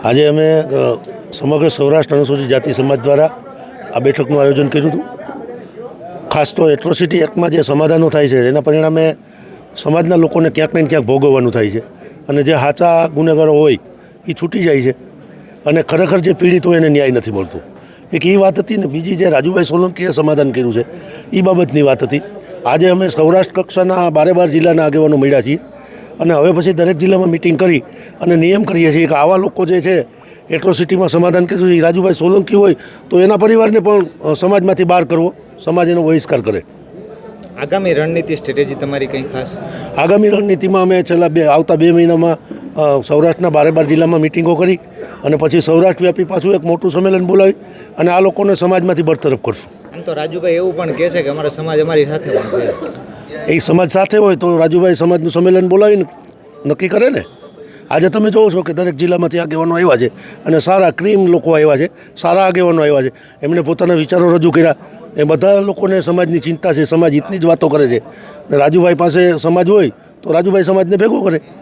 આજે અમે સમગ્ર સૌરાષ્ટ્ર અનુસૂચિત જાતિ સમાજ દ્વારા આ બેઠકનું આયોજન કર્યું હતું. ખાસ તો એટ્રોસિટી એક્ટમાં જે સમાધાનો થાય છે એના પરિણામે સમાજના લોકોને ક્યાંક ને ક્યાંક ભોગવવાનું થાય છે અને જે સાચા ગુનેગારો હોય એ છૂટી જાય છે અને ખરેખર જે પીડિત હોય એને ન્યાય નથી મળતો. એક એ વાત હતી ને બીજી જે રાજુભાઈ સોલંકીએ સમાધાન કર્યું છે એ બાબતની વાત હતી. આજે અમે સૌરાષ્ટ્ર કક્ષાના 12 જિલ્લાના આગેવાનો મળ્યા છીએ અને હવે પછી દરેક જિલ્લામાં મિટિંગ કરી અને નિયમ કરીએ છીએ કે આવા લોકો જે છે એટ્રોસિટીમાં સમાધાન કર્યું છે એ રાજુભાઈ સોલંકી હોય તો એના પરિવારને પણ સમાજમાંથી બહાર કરવો, સમાજ એનો બહિષ્કાર કરે. આગામી રણનીતિ સ્ટ્રેટેજી તમારી કંઈ ખાસ? આગામી રણનીતિમાં અમે આવતા 2 મહિનામાં સૌરાષ્ટ્રના 12 જિલ્લામાં મિટિંગો કરી અને પછી સૌરાષ્ટ્ર વ્યાપી પાછું એક મોટું સંમેલન બોલાવી અને આ લોકોને સમાજમાંથી બરતરફ કરશું. આમ તો રાજુભાઈ એવું પણ કહે છે કે અમારો સમાજ અમારી સાથે પણ છે. એ સમાજ સાથે હોય તો રાજુભાઈ સમાજનું સંમેલન બોલાવીને નક્કી કરે ને. આજે તમે જોવો છો કે દરેક જિલ્લામાંથી આગેવાનો આવ્યા છે અને સારા ક્રીમ લોકો આવ્યા છે, સારા આગેવાનો આવ્યા છે. એમણે પોતાના વિચારો રજૂ કર્યા. એ બધા લોકોને સમાજની ચિંતા છે, સમાજ હિતની જ વાતો કરે છે. રાજુભાઈ પાસે સમાજ હોય તો રાજુભાઈ સમાજને ભેગો કરે.